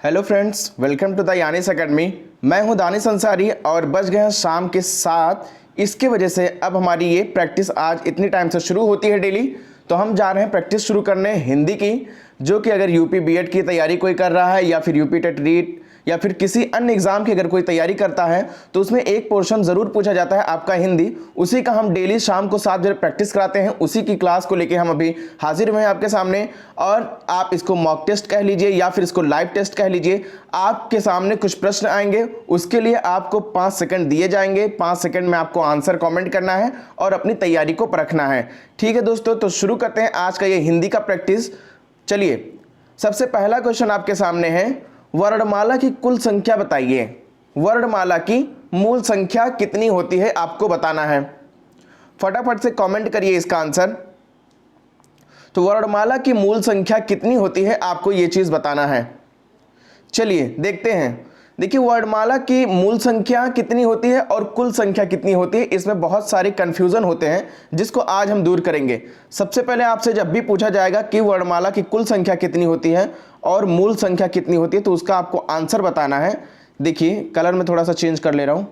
Hello friends, welcome to the यानिस academy. मैं हूं दानिश अंसारी और बज गए हैं शाम के 7। इसकी वजह से अब हमारी ये प्रैक्टिस आज इतनी टाइम से शुरू होती है डेली। तो हम जा रहे हैं प्रैक्टिस शुरू करने हिंदी की, जो कि अगर यूपी बीएड की तैयारी कोई कर रहा है या फिर यूपी टेट रीट या फिर किसी अन्य एग्जाम की अगर कोई तैयारी करता है तो उसमें एक पोर्शन ज़रूर पूछा जाता है आपका हिंदी। उसी का हम डेली शाम को 7 बजे प्रैक्टिस कराते हैं। उसी की क्लास को लेके हम अभी हाजिर हुए हैं आपके सामने। और आप इसको मॉक टेस्ट कह लीजिए या फिर इसको लाइव टेस्ट कह लीजिए। आपके सामने कुछ प्रश्न आएंगे, उसके लिए आपको 5 सेकंड दिए जाएंगे। 5 सेकंड में आपको आंसर कॉमेंट करना है और अपनी तैयारी को परखना है। ठीक है दोस्तों, तो शुरू करते हैं आज का ये हिंदी का प्रैक्टिस। चलिए, सबसे पहला क्वेश्चन आपके सामने है, वर्णमाला की कुल संख्या बताइए। वर्णमाला की मूल संख्या कितनी होती है आपको बताना है। फटाफट से कमेंट करिए इसका आंसर। तो वर्णमाला की मूल संख्या कितनी होती है आपको ये चीज बताना है। चलिए देखते हैं। देखिए, वर्णमाला की मूल संख्या कितनी होती है और कुल संख्या कितनी होती है, इसमें बहुत सारे कंफ्यूजन होते हैं जिसको आज हम दूर करेंगे। सबसे पहले आपसे जब भी पूछा जाएगा कि वर्णमाला की कुल संख्या कितनी होती है और मूल संख्या कितनी होती है, तो उसका आपको आंसर बताना है। देखिए, कलर में थोड़ा सा चेंज कर ले रहा हूं।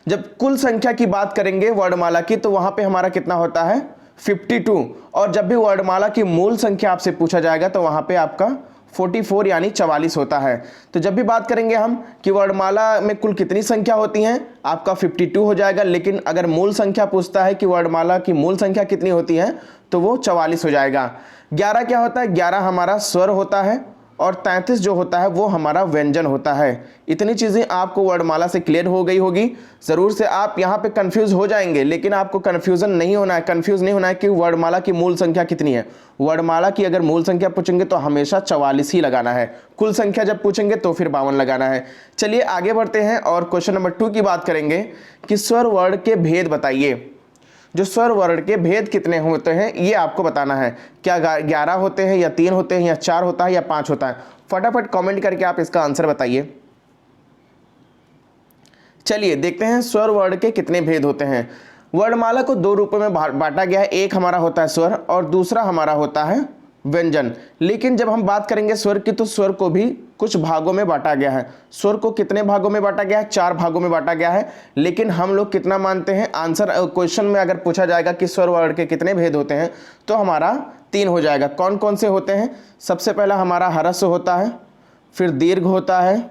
जब कुल संख्या की बात करेंगे वर्णमाला की, तो वहां पे हमारा कितना होता है 52। और जब भी वर्णमाला की मूल संख्या आपसे पूछा जाएगा तो वहां पे आपका 44 यानी 44 होता है। तो जब भी बात करेंगे हम कि वर्णमाला में कुल कितनी संख्या होती हैं, आपका 52 हो जाएगा। लेकिन अगर मूल संख्या पूछता है कि वर्णमाला की मूल संख्या कितनी होती है, तो वो 44 हो जाएगा। 11 क्या होता है? 11 हमारा स्वर होता है और 33 जो होता है वो हमारा व्यंजन होता है। इतनी चीज़ें आपको वर्णमाला से क्लियर हो गई होगी। ज़रूर से आप यहाँ पे कंफ्यूज हो जाएंगे, लेकिन आपको कंफ्यूज नहीं होना है कि वर्णमाला की मूल संख्या कितनी है। वर्णमाला की अगर मूल संख्या पूछेंगे तो हमेशा 44 ही लगाना है। कुल संख्या जब पूछेंगे तो फिर 52 लगाना है। चलिए आगे बढ़ते हैं और क्वेश्चन नंबर 2 की बात करेंगे कि स्वर वर्ण के भेद बताइए। जो स्वर वर्ण के भेद कितने होते हैं ये आपको बताना है। क्या 11 होते हैं या 3 होते हैं या 4 होता है या 5 होता है? फटाफट कमेंट करके आप इसका आंसर बताइए। चलिए देखते हैं स्वर वर्ण के कितने भेद होते हैं। वर्णमाला को 2 रूपों में बांटा गया है। एक हमारा होता है स्वर और दूसरा हमारा होता है व्यंजन। लेकिन जब हम बात करेंगे स्वर की, तो स्वर को भी कुछ भागों में बांटा गया है। स्वर को कितने भागों में बांटा गया है? 4 भागों में बांटा गया है। लेकिन हम लोग कितना मानते हैं? आंसर क्वेश्चन में अगर पूछा जाएगा कि स्वर वर्ण के कितने भेद होते हैं, तो हमारा 3 हो जाएगा। कौन कौन से होते हैं? सबसे पहला हमारा ह्रस्व होता है, फिर दीर्घ होता है,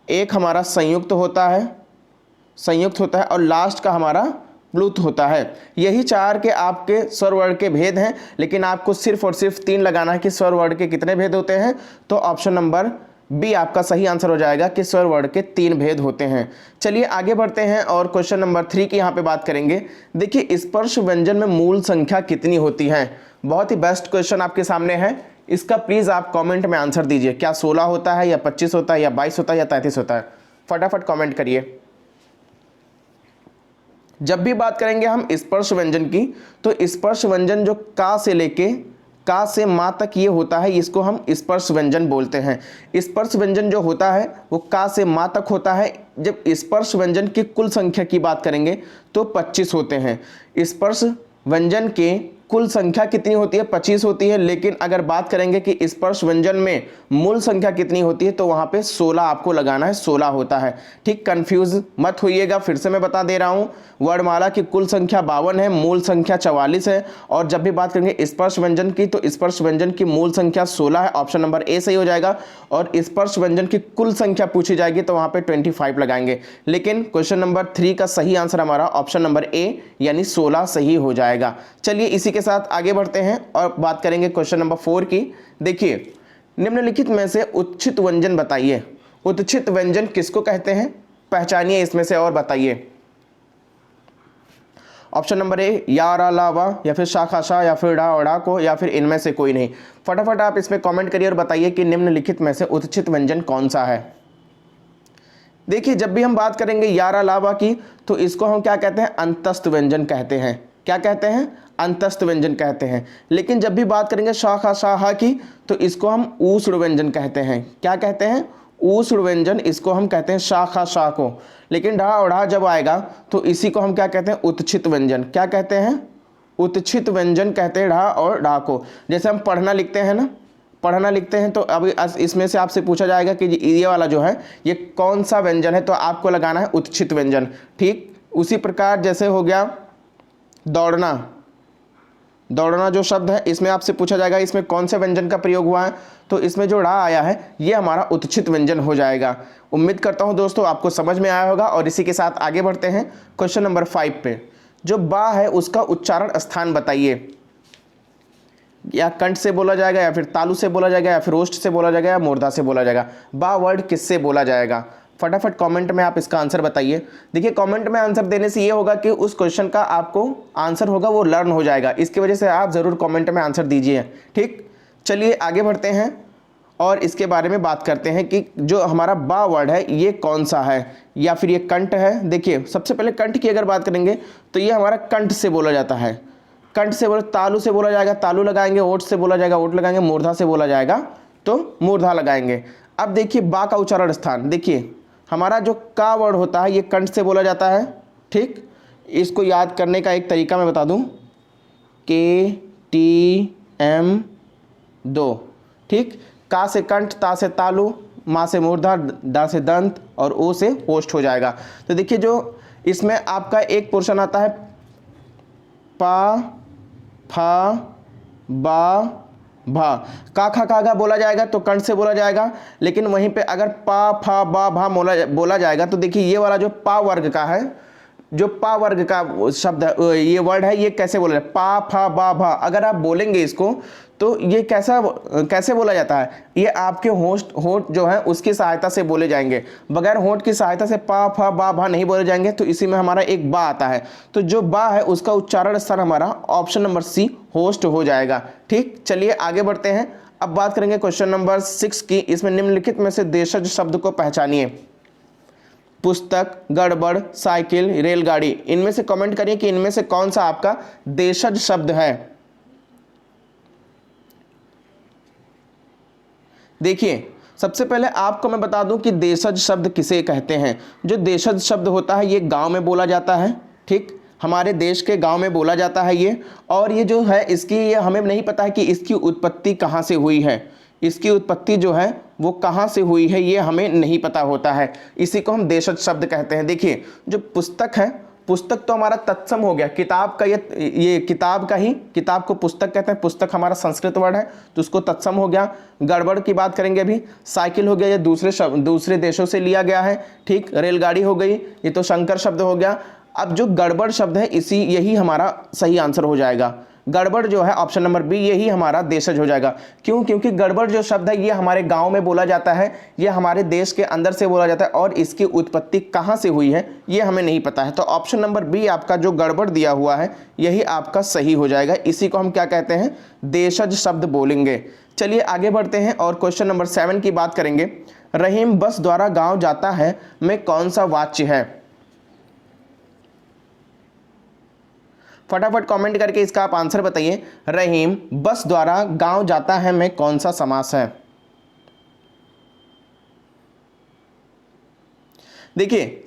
एक हमारा संयुक्त होता है और लास्ट का हमारा प्लुत होता है। यही 4 के आपके स्वर वर्ण के भेद हैं। लेकिन आपको सिर्फ और सिर्फ 3 लगाना है कि स्वर वर्ण के कितने भेद होते हैं। तो ऑप्शन नंबर बी आपका सही आंसर हो जाएगा कि स्वर वर्ण के 3 भेद होते हैं। चलिए आगे बढ़ते हैं और क्वेश्चन नंबर 3 की यहाँ पे बात करेंगे। देखिए, स्पर्श व्यंजन में मूल संख्या कितनी होती है? बहुत ही बेस्ट क्वेश्चन आपके सामने है। इसका प्लीज आप कॉमेंट में आंसर दीजिए। क्या 16 होता है या 25 होता है या 22 होता है या 33 होता है? फटाफट कॉमेंट करिए। जब भी बात करेंगे हम स्पर्श व्यंजन की, तो स्पर्श व्यंजन जो का से लेके का से माँ तक ये होता है, इसको हम स्पर्श व्यंजन बोलते हैं। स्पर्श व्यंजन जो होता है वो का से माँ तक होता है। जब स्पर्श व्यंजन की कुल संख्या की बात करेंगे तो 25 होते हैं। स्पर्श व्यंजन के कुल संख्या कितनी होती है? 25 होती है। लेकिन अगर बात करेंगे कि स्पर्श व्यंजन में मूल संख्या कितनी होती है, तो वहां पे 16 आपको लगाना है। 16 होता है। ठीक, कंफ्यूज मत होइएगा। फिर से मैं बता दे रहा हूं, वर्णमाला की कुल संख्या 52 है, मूल संख्या 44 है। और जब भी बात करेंगे स्पर्श व्यंजन की, तो स्पर्श व्यंजन की मूल संख्या 16 है। ऑप्शन नंबर ए सही हो जाएगा। और स्पर्श व्यंजन की कुल संख्या पूछी जाएगी तो वहां पे 25 लगाएंगे। लेकिन क्वेश्चन नंबर 3 का सही आंसर हमारा ऑप्शन नंबर ए यानी 16 सही हो जाएगा। चलिए इसी के साथ आगे बढ़ते हैं और बात करेंगे क्वेश्चन नंबर 4 की। देखिए, निम्नलिखित में से उच्छित व्यंजन बताइए। उच्छित व्यंजन किसको कहते हैं? पहचानिए इसमें से और बताइए। ऑप्शन नंबर ए या, रा, ला, वा, या फिर शा, खा, शा, या फिर डा, ओडा को, या फिर इनमें से कोई नहीं। फटाफट आप इसमें कमेंट करिए और बताइए कि निम्नलिखित में से उच्छित व्यंजन कौन सा है। देखिए, जब भी हम बात करेंगे या, रा, ला, वा की, तो इसको हम क्या कहते हैं? अंतस्थ व्यंजन कहते हैं। क्या कहते हैं? अंतस्थ व्यंजन कहते हैं। लेकिन जब भी बात करेंगे शा, खा, शा, हा की, तो इसको हम ऊष्ण व्यंजन कहते हैं। क्या कहते हैं? ऊष्ण व्यंजन, इसको हम कहते हैं शा, खा, शा को। लेकिन ढा और ढा जब आएगा तो इसी को हम क्या कहते हैं? उत्क्षित व्यंजन। क्या कहते हैं? उत्क्षित व्यंजन कहते हैं ढा और ढा को। जैसे हम पढ़ना लिखते हैं ना, पढ़ना लिखते हैं तो अभी इसमें से आपसे पूछा जाएगा कि ये वाला जो है ये कौन सा व्यंजन है, तो आपको लगाना है उत्क्षित व्यंजन। ठीक, उसी प्रकार जैसे हो गया दौड़ना, दौड़ना जो शब्द है इसमें आपसे पूछा जाएगा इसमें कौन से व्यंजन का प्रयोग हुआ है, तो इसमें जो ड़ा आया है ये हमारा उत्क्षित व्यंजन हो जाएगा। उम्मीद करता हूं दोस्तों आपको समझ में आया होगा। और इसी के साथ आगे बढ़ते हैं क्वेश्चन नंबर 5 पे। जो बा है उसका उच्चारण स्थान बताइए। या कंठ से बोला जाएगा, या फिर तालु से बोला जाएगा, या फिर ओष्ठ से बोला जाएगा, या मूर्धा से बोला जाएगा। बा वर्ड किससे बोला जाएगा? फटाफट कमेंट में आप इसका आंसर बताइए। देखिए कमेंट में आंसर देने से ये होगा कि उस क्वेश्चन का आपको आंसर होगा वो लर्न हो जाएगा, इसकी वजह से आप ज़रूर कमेंट में आंसर दीजिए। ठीक, चलिए आगे बढ़ते हैं और इसके बारे में बात करते हैं कि जो हमारा बा वर्ड है ये कौन सा है, या फिर ये कंठ है। देखिए सबसे पहले कंठ की अगर बात करेंगे तो ये हमारा कंठ से बोला जाता है। कंठ से बोला, तालु से बोला जाएगा तालु लगाएंगे, ओठ से बोला जाएगा ओठ लगाएंगे, मूर्धा से बोला जाएगा तो मूर्धा लगाएंगे। अब देखिए बा का उच्चारण स्थान, देखिए हमारा जो का वर्ड होता है ये कंठ से बोला जाता है। ठीक, इसको याद करने का एक तरीका मैं बता दूं, KTM 2। ठीक, का से कंठ, ता से तालु, मा से मूर्धा, दा से दंत और ओ से ओष्ठ हो जाएगा। तो देखिए जो इसमें आपका एक पोर्शन आता है पा, फा, बा, भा। का खा कागा बोला जाएगा तो कंठ से बोला जाएगा, लेकिन वहीं पे अगर पा, फा, बा, भा बोला जाएगा तो देखिए ये वाला जो पा वर्ग का है, जो पा वर्ग का शब्द है ये वर्ड है, ये कैसे बोला जाए? पा, फा, बा, भा। अगर आप बोलेंगे इसको तो ये कैसे बोला जाता है? ये आपके होंठ जो है उसकी सहायता से बोले जाएंगे, बगैर होंठ की सहायता से पा, फा, बा, भा नहीं बोले जाएंगे। तो इसी में हमारा एक बा आता है, तो जो बा है उसका उच्चारण स्थान हमारा ऑप्शन नंबर सी होस्ट हो जाएगा। ठीक, चलिए आगे बढ़ते हैं। अब बात करेंगे क्वेश्चन नंबर 6 की। इसमें निम्नलिखित में से देशज शब्द को पहचानिए। पुस्तक, गड़बड़, साइकिल, रेलगाड़ी। इनमें से कमेंट करिए कि इनमें से कौन सा आपका देशज शब्द है। देखिए सबसे पहले आपको मैं बता दूं कि देशज शब्द किसे कहते हैं। जो देशज शब्द होता है ये गांव में बोला जाता है। ठीक, हमारे देश के गांव में बोला जाता है ये, और ये जो है इसकी ये हमें नहीं पता है कि इसकी उत्पत्ति कहाँ से हुई है। इसकी उत्पत्ति जो है वो कहाँ से हुई है ये हमें नहीं पता होता है, इसी को हम देशज शब्द कहते हैं। देखिए जो पुस्तक है, पुस्तक तो हमारा तत्सम हो गया, किताब का ये किताब का ही, किताब को पुस्तक कहते हैं। पुस्तक हमारा संस्कृत वर्ड है तो उसको तत्सम हो गया। गड़बड़ की बात करेंगे अभी, साइकिल हो गया, ये दूसरे देशों से लिया गया है। ठीक, रेलगाड़ी हो गई, ये तो शंकर शब्द हो गया। अब जो गड़बड़ शब्द है यही हमारा सही आंसर हो जाएगा। गड़बड़ जो है ऑप्शन नंबर बी, यही हमारा देशज हो जाएगा। क्यों? क्योंकि गड़बड़ जो शब्द है ये हमारे गांव में बोला जाता है, ये हमारे देश के अंदर से बोला जाता है, और इसकी उत्पत्ति कहां से हुई है ये हमें नहीं पता है। तो ऑप्शन नंबर बी आपका जो गड़बड़ दिया हुआ है यही आपका सही हो जाएगा। इसी को हम क्या कहते हैं? देशज शब्द बोलेंगे। चलिए आगे बढ़ते हैं और क्वेश्चन नंबर 7 की बात करेंगे। रहीम बस द्वारा गाँव जाता है में कौन सा वाच्य है? फटाफट कमेंट करके इसका आप आंसर बताइए। रहीम बस द्वारा गांव जाता है में कौन सा समास है? देखिए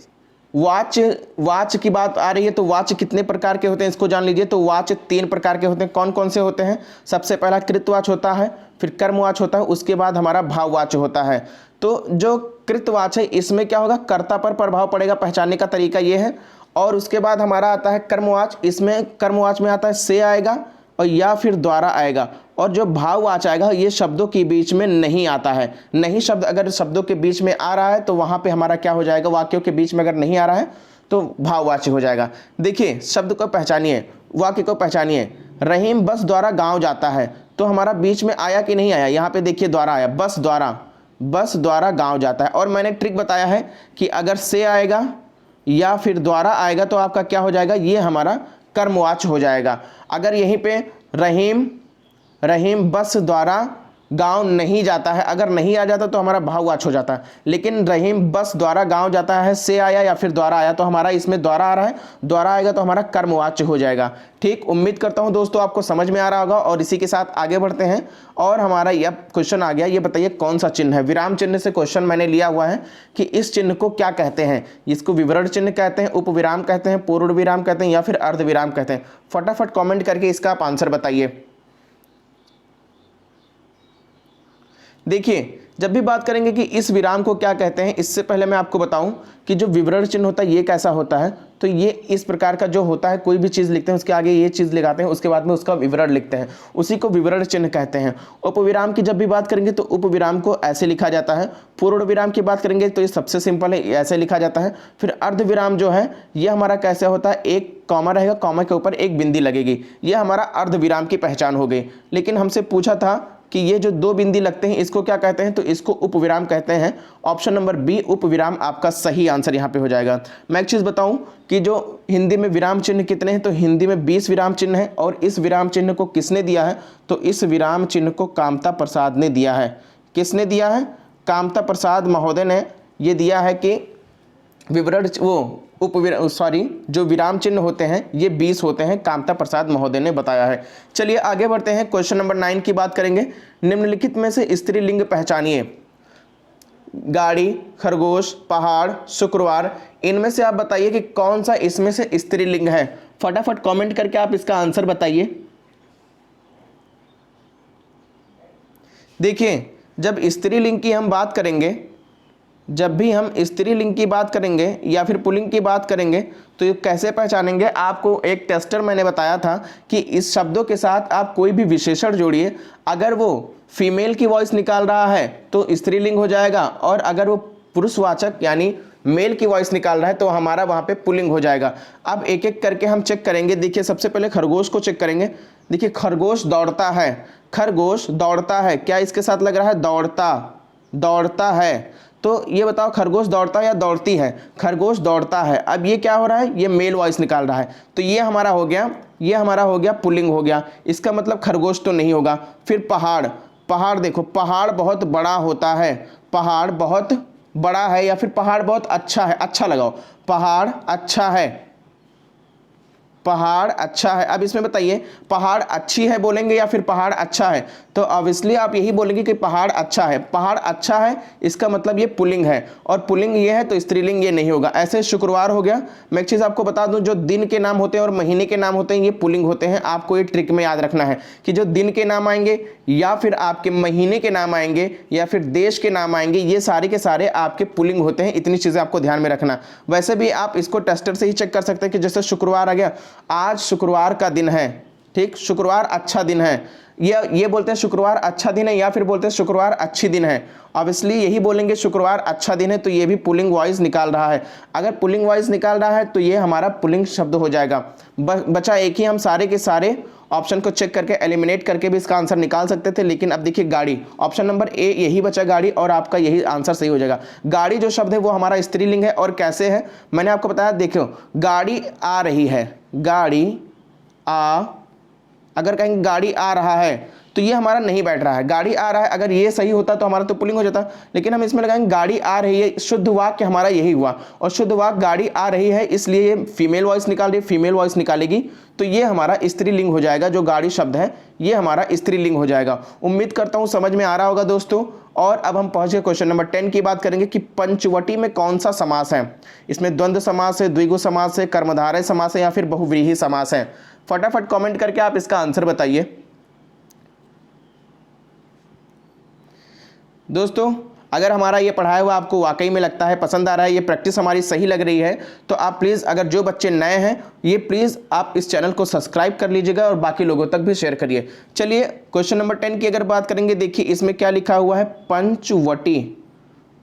वाच्य की बात आ रही है तो वाच्य कितने प्रकार के होते हैं इसको जान लीजिए। तो वाच्य 3 प्रकार के होते हैं। कौन कौन से होते हैं? सबसे पहला कृतवाच्य होता है, फिर कर्मवाच्य होता है, उसके बाद हमारा भाववाच्य होता है। तो जो कृतवाच्य है इसमें क्या होगा? कर्ता पर प्रभाव पड़ेगा, पहचानने का तरीका ये है। और उसके बाद हमारा आता है कर्मवाच्य, इसमें कर्मवाच्य में आता है से आएगा और या फिर द्वारा आएगा। और जो भाववाच्य आएगा ये शब्दों के बीच में नहीं आता है। नहीं शब्द अगर शब्दों के बीच में आ रहा है तो वहां पे हमारा क्या हो जाएगा? वाक्यों के बीच में अगर नहीं आ रहा है तो भाववाच्य हो जाएगा। देखिए शब्द को पहचानिए, वाक्य को पहचानिए। रहीम बस द्वारा गांव जाता है, तो हमारा बीच में आया कि नहीं आया? यहाँ पे देखिए द्वारा आया, बस द्वारा गांव जाता है। और मैंने ट्रिक बताया है कि अगर से आएगा या फिर द्वारा आएगा तो आपका क्या हो जाएगा? ये हमारा कर्मवाच्य हो जाएगा। अगर यहीं पे रहीम बस द्वारा गांव नहीं जाता है, अगर नहीं आ जाता तो हमारा भाववाच्य हो जाता है। लेकिन रहीम बस द्वारा गांव जाता है से आया या फिर द्वारा आया तो हमारा इसमें द्वारा आ रहा है, द्वारा आएगा तो हमारा कर्मवाच्य हो जाएगा। ठीक, उम्मीद करता हूं दोस्तों आपको समझ में आ रहा होगा। और इसी के साथ आगे बढ़ते हैं और हमारा यह क्वेश्चन आ गया। ये बताइए कौन सा चिन्ह है? विराम चिन्ह से क्वेश्चन मैंने लिया हुआ है कि इस चिन्ह को क्या कहते हैं। इसको विवरण चिन्ह कहते हैं, उपविराम कहते हैं, पूर्ण विराम कहते हैं या फिर अर्धविराम कहते हैं। फटाफट कॉमेंट करके इसका आप आंसर बताइए। देखिए जब भी बात करेंगे कि इस विराम को क्या कहते हैं, इससे पहले मैं आपको बताऊं कि जो विवरण चिन्ह होता है ये कैसा होता है। तो ये इस प्रकार का जो होता है, कोई भी चीज़ लिखते हैं उसके आगे ये चीज़ लगाते हैं, उसके बाद में उसका विवरण लिखते हैं, उसी को विवरण चिन्ह कहते हैं। उपविराम की जब भी बात करेंगे तो उपविराम को ऐसे लिखा जाता है। पूर्ण विराम की बात करेंगे तो ये सबसे सिंपल है, ऐसे लिखा जाता है। फिर अर्धविराम जो है ये हमारा कैसे होता है, एक कॉमा रहेगा, कॉमा के ऊपर एक बिंदी लगेगी, ये हमारा अर्धविराम की पहचान हो गई। लेकिन हमसे पूछा था कि ये जो दो बिंदी लगते हैं इसको क्या कहते हैं, तो इसको उपविराम कहते हैं। ऑप्शन नंबर बी उपविराम आपका सही आंसर यहाँ पे हो जाएगा। मैं एक चीज़ बताऊं कि जो हिंदी में विराम चिन्ह कितने हैं, तो हिंदी में 20 विराम चिन्ह है। और इस विराम चिन्ह को किसने दिया है, तो इस विराम चिन्ह को कामता प्रसाद ने दिया है। किसने दिया है, कामता प्रसाद महोदय ने ये दिया है कि विवरण जो विराम चिन्ह होते हैं ये 20 होते हैं, कामता प्रसाद महोदय ने बताया है। चलिए आगे बढ़ते हैं, क्वेश्चन नंबर 9 की बात करेंगे। निम्नलिखित में से स्त्रीलिंग पहचानिए। गाड़ी, खरगोश, पहाड़, शुक्रवार, इनमें से आप बताइए कि कौन सा इसमें से स्त्रीलिंग है। फटाफट कमेंट करके आप इसका आंसर बताइए। देखिए जब स्त्रीलिंग की हम बात करेंगे, जब भी हम स्त्रीलिंग की बात करेंगे या फिर पुल्लिंग की बात करेंगे तो ये कैसे पहचानेंगे, आपको एक टेस्टर मैंने बताया था कि इस शब्दों के साथ आप कोई भी विशेषण जोड़िए। अगर वो फीमेल की वॉइस निकाल रहा है तो स्त्रीलिंग हो जाएगा, और अगर वो पुरुषवाचक यानी मेल की वॉइस निकाल रहा है तो हमारा वहाँ पे पुल्लिंग हो जाएगा। अब एक एक करके हम चेक करेंगे। देखिए सबसे पहले खरगोश को चेक करेंगे। देखिए खरगोश दौड़ता है, खरगोश दौड़ता है, क्या इसके साथ लग रहा है, दौड़ता, दौड़ता है। तो ये बताओ खरगोश दौड़ता है या दौड़ती है, खरगोश दौड़ता है। अब ये क्या हो रहा है, ये मेल वॉइस निकाल रहा है, तो ये हमारा हो गया, ये हमारा हो गया पुल्लिंग हो गया। इसका मतलब खरगोश तो नहीं होगा। फिर पहाड़, पहाड़ देखो, पहाड़ बहुत बड़ा होता है, पहाड़ बहुत बड़ा है, या फिर पहाड़ बहुत अच्छा है, अच्छा लगाओ, पहाड़ अच्छा है, पहाड़ अच्छा है। अब इसमें बताइए पहाड़ अच्छी है बोलेंगे या फिर पहाड़ अच्छा है, तो ऑब्वियसली आप यही बोलेंगे कि पहाड़ अच्छा है। पहाड़ अच्छा है इसका मतलब ये पुल्लिंग है, और पुल्लिंग ये है तो स्त्रीलिंग ये नहीं होगा। ऐसे शुक्रवार हो गया। मैं एक चीज़ आपको बता दूं, जो दिन के नाम होते हैं और महीने के नाम होते हैं ये पुल्लिंग होते हैं। आपको ये ट्रिक में याद रखना है कि जो दिन के नाम आएंगे या फिर आपके महीने के नाम आएंगे या फिर देश के नाम आएंगे, ये सारे के सारे आपके पुल्लिंग होते हैं। इतनी चीज़ें आपको ध्यान में रखना। वैसे भी आप इसको टेस्टर से ही चेक कर सकते हैं कि जैसे शुक्रवार आ गया, आज शुक्रवार का दिन है, ठीक, शुक्रवार अच्छा दिन है, ये बोलते हैं शुक्रवार अच्छा दिन है, या फिर बोलते हैं शुक्रवार अच्छी दिन है। ऑब्वियसली यही बोलेंगे शुक्रवार अच्छा दिन है, तो ये भी पुल्लिंग वॉइस निकाल रहा है। अगर पुल्लिंग वॉइस निकाल रहा है तो ये हमारा पुल्लिंग शब्द हो जाएगा। बचा एक ही, हम सारे के सारे ऑप्शन को चेक करके एलिमिनेट करके भी इसका आंसर निकाल सकते थे, लेकिन अब देखिए गाड़ी, ऑप्शन नंबर ए यही बचा गाड़ी, और आपका यही आंसर सही हो जाएगा। गाड़ी जो शब्द है वो हमारा स्त्रीलिंग है। और कैसे है, मैंने आपको बताया, देखो गाड़ी आ रही है, गाड़ी अगर कहेंगे गाड़ी आ रहा है तो ये हमारा नहीं बैठ रहा है, गाड़ी आ रहा है, अगर ये सही होता तो हमारा तो पुल्लिंग हो जाता। लेकिन हम इसमें लगाएंगे गाड़ी आ रही है, शुद्ध वाक्य हमारा यही हुआ, और शुद्ध वाक्य गाड़ी आ रही है, इसलिए ये फीमेल वॉइस निकाल रही है, फीमेल वॉइस निकालेगी तो ये हमारा स्त्रीलिंग हो जाएगा। जो गाड़ी शब्द है ये हमारा स्त्रीलिंग हो जाएगा। उम्मीद करता हूँ समझ में आ रहा होगा दोस्तों। और अब हम पहुंच गए क्वेश्चन नंबर 10 की बात करेंगे कि पंचवटी में कौन सा समास है। इसमें द्वंद्व समास है, द्विगु समास है, कर्मधारय समास है, या फिर बहुव्रीहि समास है। फटाफट कमेंट करके आप इसका आंसर बताइए दोस्तों। अगर हमारा ये पढ़ाया हुआ आपको वाकई में लगता है, पसंद आ रहा है, ये प्रैक्टिस हमारी सही लग रही है, तो आप प्लीज़, अगर जो बच्चे नए हैं, ये प्लीज़ आप इस चैनल को सब्सक्राइब कर लीजिएगा और बाकी लोगों तक भी शेयर करिए। चलिए क्वेश्चन नंबर 10 की अगर बात करेंगे, देखिए इसमें क्या लिखा हुआ है, पंचवटी।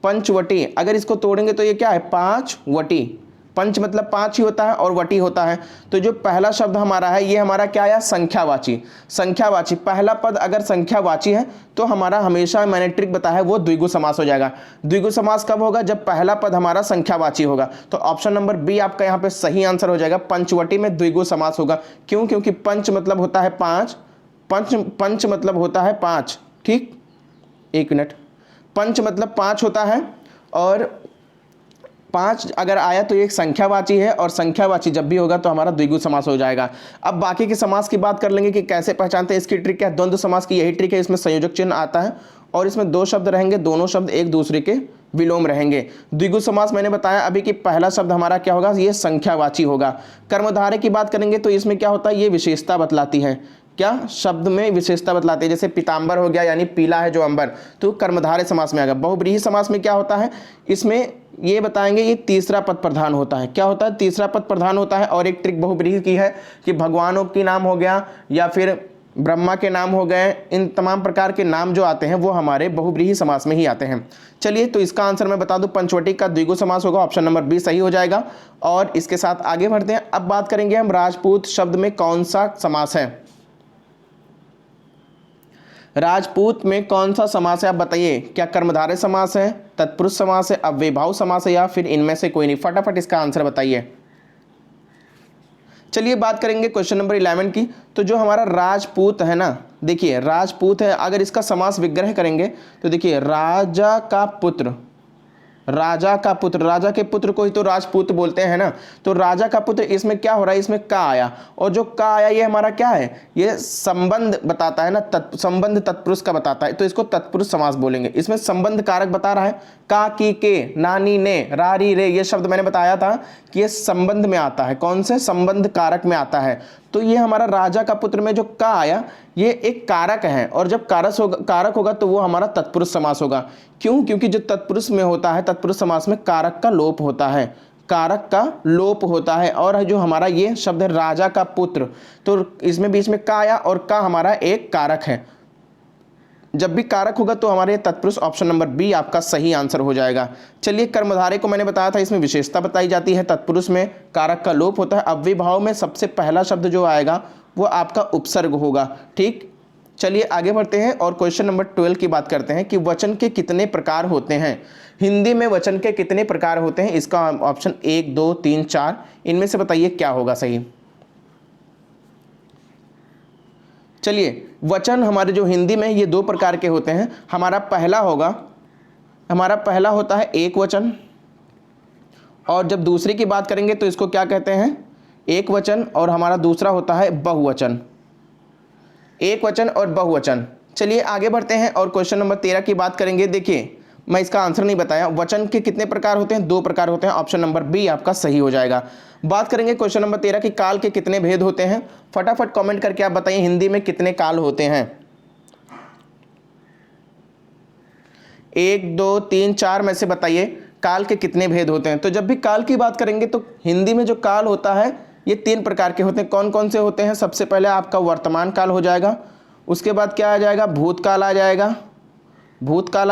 पंचवटी अगर इसको तोड़ेंगे तो ये क्या है, पांच वटी। पंच मतलब पांच ही होता है और वटी होता है। तो जो पहला शब्द हमारा है ये हमारा क्या आया, संख्यावाची। संख्यावाची पहला पद अगर संख्यावाची है तो हमारा हमेशा, मैंने ट्रिक बताया है, वो द्विगु समास हो जाएगा। द्विगु समास कब होगा, जब पहला पद हमारा संख्यावाची होगा। तो ऑप्शन नंबर बी आपका यहाँ पे सही आंसर हो जाएगा। पंचवटी में द्विगु समास होगा। क्यों, क्योंकि पंच मतलब होता है पांच, पंच मतलब होता है पांच, ठीक, एक मिनट, पंच मतलब पांच होता है, और पांच अगर आया तो एक संख्यावाची है, और संख्यावाची जब भी होगा तो हमारा द्विगु समास हो जाएगा। अब बाकी के समास की बात कर लेंगे कि कैसे पहचानते हैं। इसकी ट्रिक क्या है, द्वंद्व समास की यही ट्रिक है। इसमें संयोजक चिन्ह आता है और इसमें दो शब्द रहेंगे, दोनों शब्द एक दूसरे के विलोम रहेंगे। द्विगु समास मैंने बताया अभी कि पहला शब्द हमारा क्या होगा, ये संख्यावाची होगा। कर्मधारय की बात करेंगे तो इसमें क्या होता है, ये विशेषता बतलाती है। क्या शब्द में विशेषता बतलाते हैं। जैसे पीतांबर हो गया यानी पीला है जो अंबर, तो कर्मधारय समास में आ गया। बहुब्रीहि समास में क्या होता है, इसमें ये बताएंगे, ये तीसरा पद प्रधान होता है। क्या होता है, तीसरा पद प्रधान होता है। और एक ट्रिक बहुब्रीहि की है कि भगवानों के नाम हो गया या फिर ब्रह्मा के नाम हो गए, इन तमाम प्रकार के नाम जो आते हैं वो हमारे बहुब्रीहि समास में ही आते हैं। चलिए, तो इसका आंसर मैं बता दूं, पंचवटी का द्विगु समास होगा, ऑप्शन नंबर बी सही हो जाएगा। और इसके साथ आगे बढ़ते हैं। अब बात करेंगे हम राजपूत शब्द में कौन सा समास है। राजपूत में कौन सा समास है, आप बताइए। क्या कर्मधारय समास है, तत्पुरुष समास है, अव्ययभाव समास है, या फिर इनमें से कोई नहीं। फटाफट इसका आंसर बताइए। चलिए बात करेंगे क्वेश्चन नंबर 11 की। तो जो हमारा राजपूत है ना, देखिए राजपूत है, अगर इसका समास विग्रह करेंगे तो देखिए राजा का पुत्र, राजा का पुत्र, राजा के पुत्र को ही तो राजपूत बोलते हैं ना। तो राजा का पुत्र, इसमें क्या हो रहा है, इसमें का आया, और जो का आया ये हमारा क्या है, ये संबंध बताता है ना, संबंध तत्पुरुष का बताता है, तो इसको तत्पुरुष समास बोलेंगे। इसमें संबंध कारक बता रहा है, का, की, के, नानी, ने, रारी, रे, ये शब्द मैंने बताया था कि ये संबंध में आता है। कौन से, संबंध कारक में आता है। तो ये हमारा राजा का पुत्र में जो का आया ये एक कारक है, और जब कारक होगा तो वो हमारा तत्पुरुष समास होगा। क्यों, क्योंकि जो तत्पुरुष में होता है, तत्पुरुष समास में कारक का लोप होता है, कारक का लोप होता है। और जो हमारा ये शब्द है राजा का पुत्र, तो इसमें बीच में का आया, और का हमारा एक कारक है। जब भी कारक होगा तो हमारे तत्पुरुष, ऑप्शन नंबर बी आपका सही आंसर हो जाएगा। चलिए, कर्मधारय को मैंने बताया था, इसमें विशेषता बताई जाती है, तत्पुरुष में कारक का लोप होता है। अव्ययभाव में सबसे पहला शब्द जो आएगा वो आपका उपसर्ग होगा। ठीक, चलिए आगे बढ़ते हैं और क्वेश्चन नंबर 12 की बात करते हैं कि वचन के कितने प्रकार होते हैं। हिंदी में वचन के कितने प्रकार होते हैं, इसका ऑप्शन 1, 2, 3, 4, इनमें से बताइए क्या होगा सही। चलिए, वचन हमारे जो हिंदी में ये 2 प्रकार के होते हैं। हमारा पहला होता है एक वचन, और जब दूसरी की बात करेंगे तो इसको क्या कहते हैं, एक वचन, और हमारा दूसरा होता है बहुवचन। एक वचन और बहुवचन। चलिए आगे बढ़ते हैं और क्वेश्चन नंबर 13 की बात करेंगे। देखिए, मैं इसका आंसर नहीं बताया। वचन के कितने प्रकार होते हैं, 2 प्रकार होते हैं, ऑप्शन नंबर बी आपका सही हो जाएगा। बात करेंगे क्वेश्चन नंबर 13 की, काल के कितने भेद होते हैं। फटाफट कमेंट करके आप बताइए हिंदी में कितने काल होते हैं। 1, 2, 3, 4 में से बताइए काल के कितने भेद होते हैं। तो जब भी काल की बात करेंगे तो हिंदी में जो काल होता है ये 3 प्रकार के होते हैं। कौन कौन से होते हैं, सबसे पहले आपका वर्तमान काल हो जाएगा, उसके बाद क्या आ जाएगा, भूतकाल आ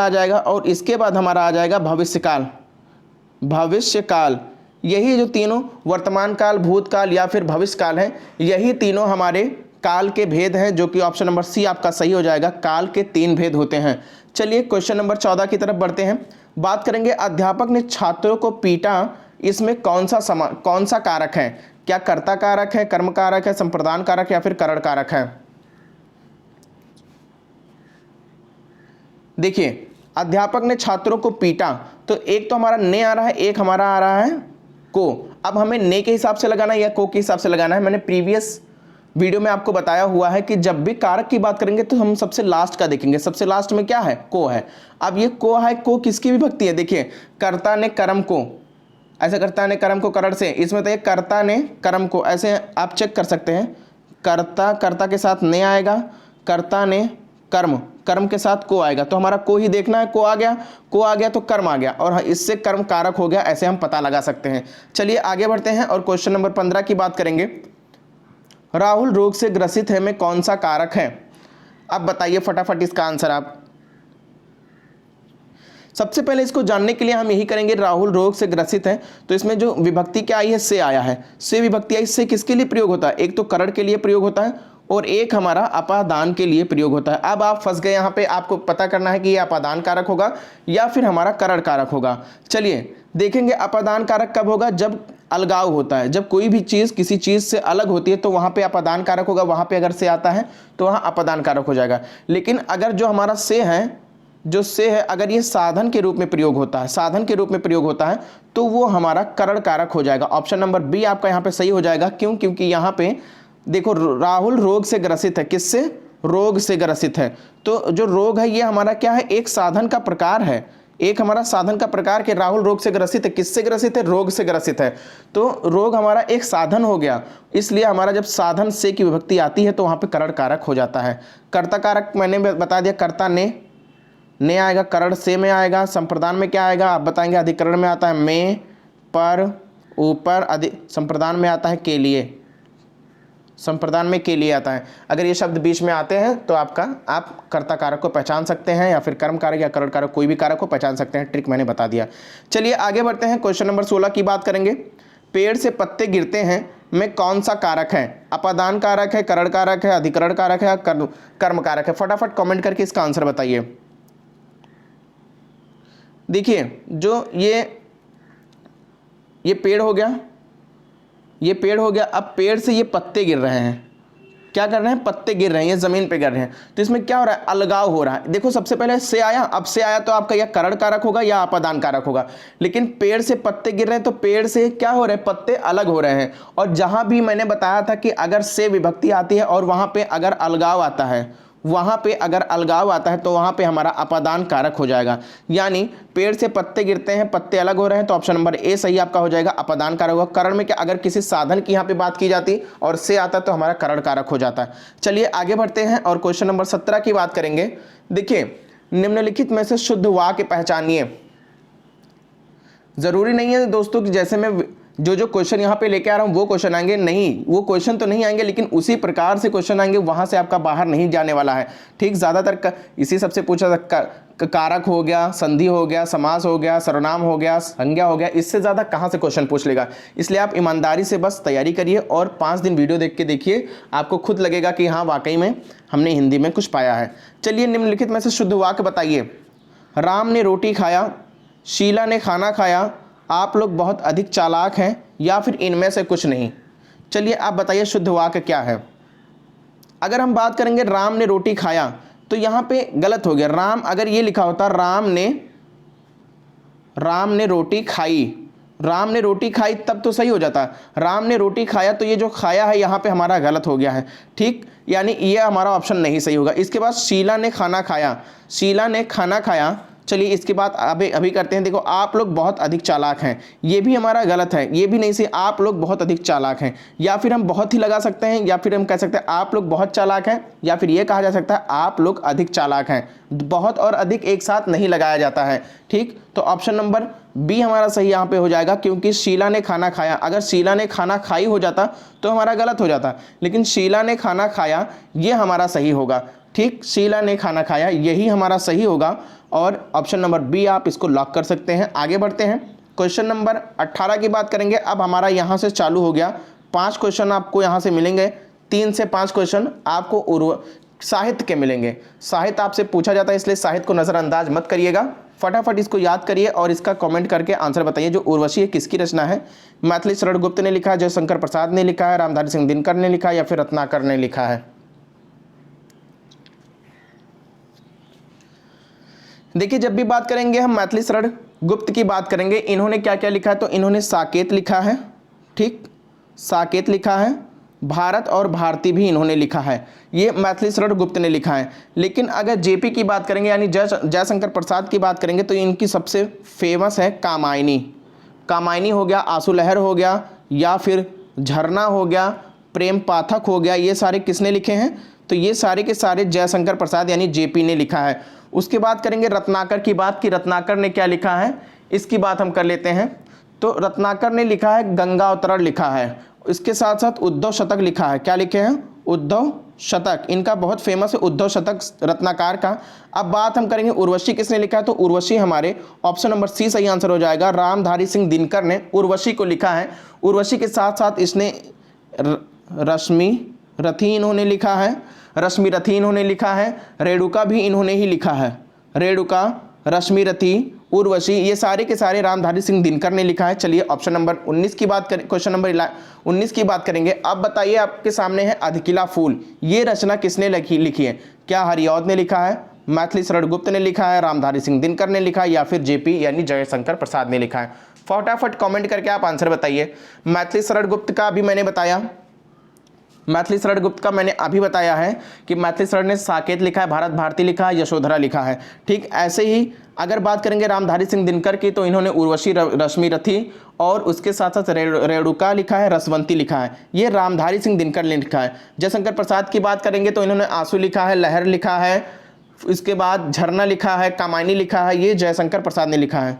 जाएगा, और इसके बाद हमारा आ जाएगा भविष्यकाल। यही जो तीनों, वर्तमान काल, भूतकाल या फिर भविष्यकाल है, यही तीनों हमारे काल के भेद हैं, जो कि ऑप्शन नंबर सी आपका सही हो जाएगा। काल के 3 भेद होते हैं। चलिए क्वेश्चन नंबर 14 की तरफ बढ़ते हैं। बात करेंगे अध्यापक ने छात्रों को पीटा, इसमें कौन सा कारक है। क्या कर्ता कारक है, कर्म कारक है, संप्रदान कारक या फिर करण कारक है। देखिए, अध्यापक ने छात्रों को पीटा, तो एक तो हमारा ने आ रहा है, एक हमारा आ रहा है को। अब हमें ने के हिसाब से लगाना है या को के हिसाब से लगाना है। मैंने प्रीवियस वीडियो में आपको बताया हुआ है कि जब भी कारक की बात करेंगे तो हम सबसे लास्ट का देखेंगे। सबसे लास्ट में क्या है, को है। अब ये को है, को किसकी विभक्ति है। देखिए, कर्ता ने कर्म को, ऐसे कर्ता ने कर्म को करण से, इसमें तो ये कर्ता ने कर्म को, ऐसे आप चेक कर सकते हैं। कर्ता के साथ ने आएगा, कर्ता ने कर्म के साथ को आएगा, तो हमारा को ही देखना है। को आ गया तो कर्म आ गया, और इससे कर्म कारक हो गया, ऐसे हम पता लगा सकते हैं। चलिए आगे बढ़ते हैं और क्वेश्चन नंबर 15 की बात करेंगे। राहुल रोग से ग्रसित है में कौन सा कारक है। अब बताइए फटाफट इसका आंसर आप। सबसे पहले इसको जानने के लिए हम यही करेंगे, राहुल रोग से ग्रसित है, तो इसमें जो विभक्ति क्या आई है, से आया है। से विभक्ति आई, से किसके लिए प्रयोग होता है, एक तो करण के लिए प्रयोग होता है और एक हमारा अपादान के लिए प्रयोग होता है। अब आप फंस गए यहाँ पे, आपको पता करना है कि ये अपादान कारक होगा या फिर हमारा करण कारक होगा। चलिए देखेंगे अपादान कारक कब होगा, जब अलगाव होता है, जब कोई भी चीज़ किसी चीज़ से अलग होती है तो वहाँ पे अपादान कारक होगा। वहाँ पे अगर से आता है तो वहाँ अपादान कारक हो जाएगा। लेकिन अगर जो हमारा से है, अगर ये साधन के रूप में प्रयोग होता है, तो वो हमारा करण कारक हो जाएगा। ऑप्शन नंबर बी आपका यहाँ पे सही हो जाएगा। क्यों, क्योंकि यहाँ पे देखो राहुल रोग से ग्रसित है, किससे, रोग से ग्रसित है। तो जो रोग है ये हमारा क्या है, एक साधन का प्रकार है, एक हमारा साधन का प्रकार के राहुल रोग से ग्रसित है, किससे ग्रसित है, रोग से ग्रसित है, तो रोग हमारा एक साधन हो गया, इसलिए हमारा जब साधन से की विभक्ति आती है तो वहाँ पे करण कारक हो जाता है। कर्ता कारक मैंने बता दिया, कर्ता ने आएगा, करण से में आएगा, संप्रदान में क्या आएगा आप बताएंगे, अधिकरण में आता है में, पर, ऊपर, संप्रदान में आता है के लिए, संप्रदान में के लिए आता है। अगर ये शब्द बीच में आते हैं तो आप कर्ता कारक को पहचान सकते हैं या फिर कर्म कारक या करण कारक कोई भी कारक को पहचान सकते हैं, ट्रिक मैंने बता दिया। चलिए आगे बढ़ते हैं, क्वेश्चन नंबर 16 की बात करेंगे। पेड़ से पत्ते गिरते हैं में कौन सा कारक है, अपादान कारक है, करण कारक है, अधिकरण कारक है या कर्म कारक है? फटाफट कमेंट करके इसका आंसर बताइए। देखिए जो ये पेड़ हो गया, ये पेड़ हो गया, अब पेड़ से ये पत्ते गिर रहे हैं, क्या कर रहे हैं, पत्ते गिर रहे हैं, ये जमीन पे गिर रहे हैं, तो इसमें क्या हो रहा है, अलगाव हो रहा है। देखो सबसे पहले से आया, अब से आया तो आपका या करण कारक होगा या अपादान कारक होगा, लेकिन पेड़ से पत्ते गिर रहे हैं तो पेड़ से क्या हो रहे हैं, पत्ते अलग हो रहे हैं। और जहां भी मैंने बताया था कि अगर से विभक्ति आती है और वहां पे अगर अलगाव आता है, वहां पे अगर अलगाव आता है तो वहां पे हमारा अपादान कारक हो जाएगा। यानी पेड़ से पत्ते गिरते हैं, पत्ते अलग हो रहे हैं, तो ऑप्शन नंबर ए सही आपका हो जाएगा, अपादान कारक होगा। करण में क्या, अगर किसी साधन की यहाँ पे बात की जाती और से आता तो हमारा करण कारक हो जाता है। चलिए आगे बढ़ते हैं और क्वेश्चन नंबर 17 की बात करेंगे। देखिए निम्नलिखित में से शुद्ध वाक्य पहचानिए। जरूरी नहीं है दोस्तों कि जैसे मैं जो क्वेश्चन यहाँ पे लेके आ रहा हूँ वो क्वेश्चन आएंगे, नहीं वो क्वेश्चन तो नहीं आएंगे, लेकिन उसी प्रकार से क्वेश्चन आएंगे, वहां से आपका बाहर नहीं जाने वाला है। ठीक, ज्यादातर इसी सबसे पूछा, कारक हो गया, संधि हो गया, समास हो गया, सर्वनाम हो गया, संज्ञा हो गया, इससे ज्यादा कहाँ से क्वेश्चन पूछ लेगा। इसलिए आप ईमानदारी से बस तैयारी करिए और 5 दिन वीडियो देख के देखिए, आपको खुद लगेगा कि हाँ वाकई में हमने हिंदी में कुछ पाया है। चलिए निम्नलिखित में से शुद्ध वाक्य बताइए। राम ने रोटी खाया, शीला ने खाना खाया, आप लोग बहुत अधिक चालाक हैं, या फिर इनमें से कुछ नहीं। चलिए आप बताइए शुद्ध वाक्य क्या है। अगर हम बात करेंगे राम ने रोटी खाया तो यहां पे गलत हो गया। राम अगर ये लिखा होता राम ने रोटी खाई, राम ने रोटी खाई तब तो सही हो जाता। राम ने रोटी खाया तो ये जो खाया है यहाँ पे हमारा गलत हो गया है। ठीक, यानी ये हमारा ऑप्शन नहीं सही होगा। इसके बाद शीला ने खाना खाया, शीला ने खाना खाया। चलिए इसके बाद अभी करते हैं। देखो आप लोग बहुत अधिक चालाक हैं, ये भी हमारा गलत है, ये भी नहीं सही। आप लोग बहुत अधिक चालाक हैं, या फिर हम बहुत ही लगा सकते हैं, या फिर हम कह सकते हैं आप लोग बहुत चालाक हैं, या फिर ये कहा जा सकता है आप लोग अधिक चालाक हैं। बहुत और अधिक एक साथ नहीं लगाया जाता है। ठीक, तो ऑप्शन नंबर बी हमारा सही यहाँ पे हो जाएगा, क्योंकि शीला ने खाना खाया, अगर शीला ने खाना खाई हो जाता तो हमारा गलत हो जाता, लेकिन शीला ने खाना खाया ये हमारा सही होगा। ठीक, शीला ने खाना खाया यही हमारा सही होगा, और ऑप्शन नंबर बी आप इसको लॉक कर सकते हैं। आगे बढ़ते हैं, क्वेश्चन नंबर 18 की बात करेंगे। अब हमारा यहाँ से चालू हो गया, 5 क्वेश्चन आपको यहाँ से मिलेंगे, 3 से 5 क्वेश्चन आपको साहित्य के मिलेंगे। साहित्य आपसे पूछा जाता है, इसलिए साहित्य को नज़रअंदाज मत करिएगा, फटाफट इसको याद करिए और इसका कमेंट करके आंसर बताइए। जो उर्वशी है किसकी रचना है? मैथिली शरण गुप्त ने लिखा है, जयशंकर प्रसाद ने लिखा है, रामधारी सिंह दिनकर ने लिखा है, या फिर रत्नाकर ने लिखा है? देखिए जब भी बात करेंगे हम मैथिली शरण गुप्त की बात करेंगे, इन्होंने क्या क्या लिखा है, तो इन्होंने साकेत लिखा है। ठीक, साकेत लिखा है, भारत और भारती भी इन्होंने लिखा है, ये मैथिली शरण गुप्त ने लिखा है। लेकिन अगर जेपी की बात करेंगे यानी जयशंकर प्रसाद की बात करेंगे, तो इनकी सबसे फेमस है कामायनी। कामायनी हो गया, आंसू लहर हो गया, या फिर झरना हो गया, प्रेम पाठक हो गया, ये सारे किसने लिखे हैं? तो ये सारे के सारे जयशंकर प्रसाद यानी जेपी ने लिखा है। उसके बाद करेंगे रत्नाकर की बात, कि रत्नाकर ने क्या लिखा है, इसकी बात हम कर लेते हैं। तो रत्नाकर ने लिखा है गंगा अवतरण लिखा है, इसके साथ साथ उद्धव शतक लिखा है। क्या लिखे हैं? उद्धव शतक, इनका बहुत फेमस है उद्धव शतक रत्नाकर का। अब बात हम करेंगे उर्वशी किसने लिखा है, तो उर्वशी हमारे ऑप्शन नंबर सी सही आंसर हो जाएगा, रामधारी सिंह दिनकर ने उर्वशी को लिखा है। उर्वशी के साथ साथ इसने रश्मि रथी इन्होंने लिखा है, रश्मि रथी इन्होंने लिखा है, रेणुका भी इन्होंने ही लिखा है, रेणुका, रश्मि रथी, उर्वशी, ये सारे के सारे रामधारी सिंह दिनकर ने लिखा है। चलिए ऑप्शन नंबर 19 की बात करें, क्वेश्चन नंबर 19 की बात करेंगे। अब बताइए आपके सामने है अधिकिला फूल, ये रचना किसने लिखी है? क्या हरिऔध ने लिखा है, मैथिली शरण गुप्त ने लिखा है, रामधारी सिंह दिनकर ने लिखा है, या फिर जेपी यानी जयशंकर प्रसाद ने लिखा है? फटाफट कमेंट करके आप आंसर बताइए। मैथिली शरण गुप्त का भी मैंने बताया, मैथिली शरण गुप्त का मैंने अभी बताया है कि मैथिली शरण ने साकेत लिखा है, भारत भारती लिखा है, यशोधरा लिखा है। ठीक ऐसे ही अगर बात करेंगे रामधारी सिंह दिनकर की, तो इन्होंने उर्वशी रश्मि रथी और उसके साथ साथ रेणुका लिखा है, रसवंती लिखा है, ये रामधारी सिंह दिनकर ने लिखा है। जयशंकर प्रसाद की बात करेंगे तो इन्होंने आंसू लिखा है, लहर लिखा है, इसके बाद झरना लिखा है, कामायनी लिखा है, ये जयशंकर प्रसाद ने लिखा है।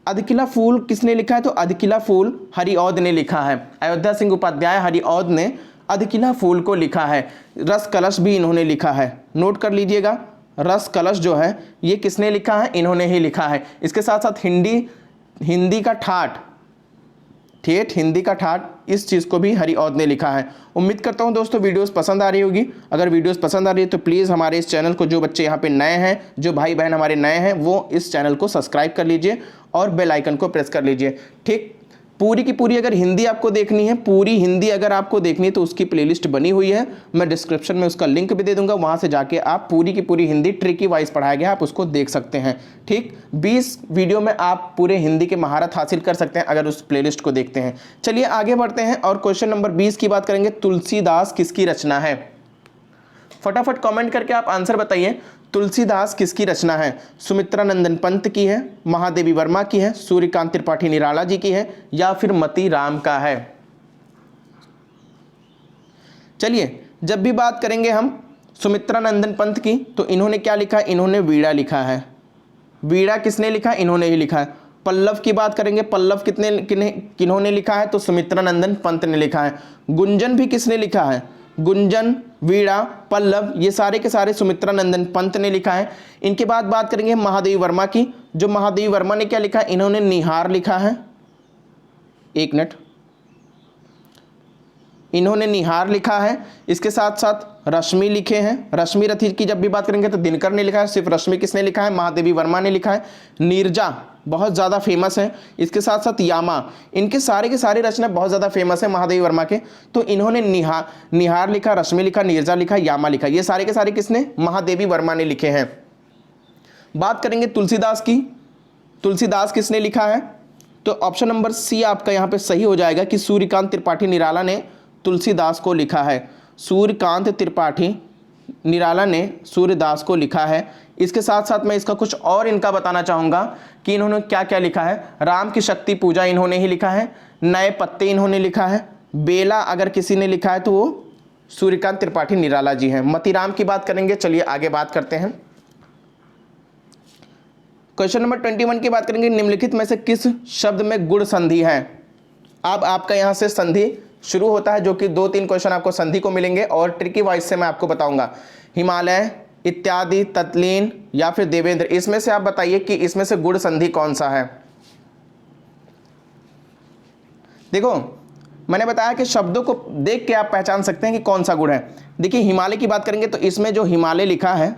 अधकिला फूल किसने लिखा है? तो अधकिला फूल हरिऔध ने लिखा है। अयोध्या सिंह उपाध्याय हरिऔध ने अधकिला फूल को लिखा है। रस कलश भी इन्होंने लिखा है, नोट कर लीजिएगा। रस कलश जो है ये किसने लिखा है? इन्होंने ही लिखा है। इसके साथ साथ हिंदी का ठाठ, ठेठ हिंदी का ठाठ, इस चीज़ को भी हरिऔध ने लिखा है। उम्मीद करता हूं दोस्तों वीडियोस पसंद आ रही होगी। अगर वीडियोस पसंद आ रही है तो प्लीज़ हमारे इस चैनल को, जो बच्चे यहाँ पे नए हैं, जो भाई बहन हमारे नए हैं, वो इस चैनल को सब्सक्राइब कर लीजिए और बेल आइकन को प्रेस कर लीजिए। ठीक, पूरी की पूरी अगर हिंदी आपको देखनी है, पूरी हिंदी अगर आपको देखनी है तो उसकी प्लेलिस्ट बनी हुई है, मैं डिस्क्रिप्शन में उसका लिंक भी दे दूंगा, वहां से जाके आप पूरी की पूरी हिंदी ट्रिकी वाइज पढ़ाया गया, आप उसको देख सकते हैं। ठीक, 20 वीडियो में आप पूरे हिंदी के महारत हासिल कर सकते हैं अगर उस प्लेलिस्ट को देखते हैं। चलिए आगे बढ़ते हैं और क्वेश्चन नंबर 20 की बात करेंगे। तुलसीदास किसकी रचना है? फटाफट कमेंट करके आप आंसर बताइए। तुलसीदास किसकी रचना है? सुमित्रा नंदन पंत की है, महादेवी वर्मा की है, सूर्यकांत त्रिपाठी निराला जी की है, या फिर मती राम का है? चलिए, जब भी बात करेंगे हम सुमित्रा नंदन पंत की, तो इन्होंने क्या लिखा है? इन्होंने वीड़ा लिखा है। वीड़ा किसने लिखा है? इन्होंने ही लिखा है। पल्लव की बात करेंगे, पल्लव किन्होंने लिखा है? तो सुमित्रा नंदन पंत ने लिखा है। गुंजन भी किसने लिखा है? गुंजन, वीड़ा, पल्लव, ये सारे के सारे सुमित्रा नंदन पंत ने लिखा है। इनके बाद बात करेंगे महादेवी वर्मा की। जो महादेवी वर्मा ने क्या लिखा है? इन्होंने निहार लिखा है। एक मिनट, इन्होंने निहार लिखा है। इसके साथ साथ रश्मि लिखे हैं। रश्मि रथी की जब भी बात करेंगे तो दिनकर ने लिखा है। सिर्फ रश्मि किसने लिखा है? महादेवी वर्मा ने लिखा है। नीरजा बहुत ज़्यादा फेमस है। इसके साथ साथ यामा, इनके सारे के सारे रचना बहुत ज़्यादा फेमस है महादेवी वर्मा के। तो इन्होंने निहार लिखा, रश्मि लिखा, नीरजा लिखा, यामा लिखा, ये सारे के सारे किसने? महादेवी वर्मा ने लिखे हैं। बात करेंगे तुलसीदास की। तुलसीदास किसने लिखा है? तो ऑप्शन नंबर सी आपका यहाँ पे सही हो जाएगा कि सूर्यकांत त्रिपाठी निराला ने तुलसीदास को लिखा है। सूर्यकांत त्रिपाठी निराला ने सूर्यदास को लिखा है। इसके साथ साथ मैं इसका कुछ और इनका बताना चाहूँगा कि इन्होंने क्या क्या लिखा है। राम की शक्ति पूजा इन्होंने ही लिखा है। नए पत्ते इन्होंने लिखा है। बेला अगर किसी ने लिखा है तो वो सूर्यकांत त्रिपाठी निराला जी हैं। मतीराम की बात करेंगे। चलिए आगे बात करते हैं। क्वेश्चन नंबर 21 की बात करेंगे। निम्नलिखित में से किस शब्द में गुण संधि है? अब आपका यहाँ से संधि शुरू होता है, जो कि 2-3 क्वेश्चन आपको संधि को मिलेंगे और ट्रिकी वाइज से मैं आपको बताऊंगा। हिमालय, इत्यादि, तत्लीन या फिर देवेंद्र, इसमें से आप बताइए कि इसमें से गुण संधि कौन सा है। देखो, मैंने बताया कि शब्दों को देख के आप पहचान सकते हैं कि कौन सा गुण है। देखिए, हिमालय की बात करेंगे तो इसमें जो हिमालय लिखा है,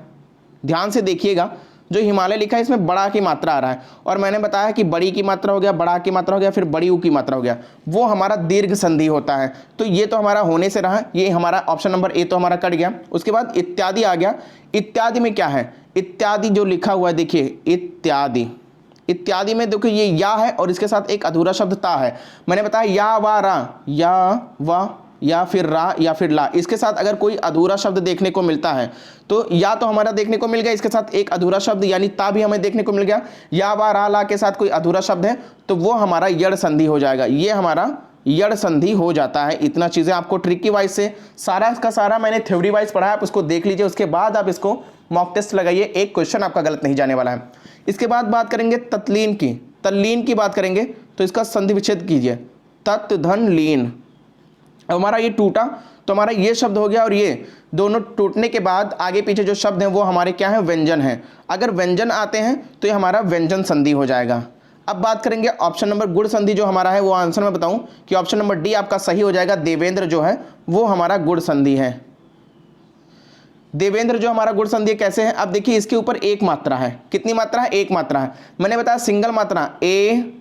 ध्यान से देखिएगा, जो हिमालय लिखा है इसमें बड़ा की मात्रा आ रहा है। और मैंने बताया कि बड़ी की मात्रा हो गया, बड़ा की मात्रा हो गया, फिर बड़ी ऊ की मात्रा हो गया, वो हमारा दीर्घ संधि होता है। तो ये तो हमारा होने से रहा, ये हमारा ऑप्शन नंबर ए तो हमारा कट गया। उसके बाद इत्यादि आ गया। इत्यादि में क्या है? इत्यादि जो लिखा हुआ है, देखिए इत्यादि, इत्यादि में देखो ये या है और इसके साथ एक अधूरा शब्द ता है। मैंने बताया या वा रा, या वा या फिर रा या फिर ला, इसके साथ अगर कोई अधूरा शब्द देखने को मिलता है तो या तो हमारा देखने को मिल गया, इसके साथ एक अधूरा शब्द यानी ता भी हमें देखने को मिल गया। या वा रा ला के साथ कोई अधूरा शब्द है तो वो हमारा यड़ संधि हो जाएगा, ये हमारा यड़ संधि हो जाता है। इतना चीज़ें आपको ट्रिकी वाइज से सारा का सारा मैंने थ्योरी वाइज पढ़ा है, आप उसको देख लीजिए, उसके बाद आप इसको मॉक टेस्ट लगाइए, एक क्वेश्चन आपका गलत नहीं जाने वाला है। इसके बाद बात करेंगे तत्लीन की। तल्लीन की बात करेंगे तो इसका संधि विच्छेद कीजिए, तत् धन लीन। हमारा ये टूटा तो हमारा ये शब्द हो गया और ये दोनों टूटने के बाद आगे पीछे जो शब्द हैं वो हमारे क्या है? व्यंजन है। अगर व्यंजन आते हैं तो ये हमारा व्यंजन संधि हो जाएगा। अब बात करेंगे ऑप्शन नंबर गुण संधि जो हमारा है वो आंसर में बताऊं कि ऑप्शन नंबर डी आपका सही हो जाएगा। देवेंद्र जो है वो हमारा गुण संधि है। देवेंद्र जो हमारा गुण संधि कैसे है? अब देखिए इसके ऊपर एक मात्रा है। कितनी मात्रा है? एक मात्रा है। मैंने बताया सिंगल मात्रा ए,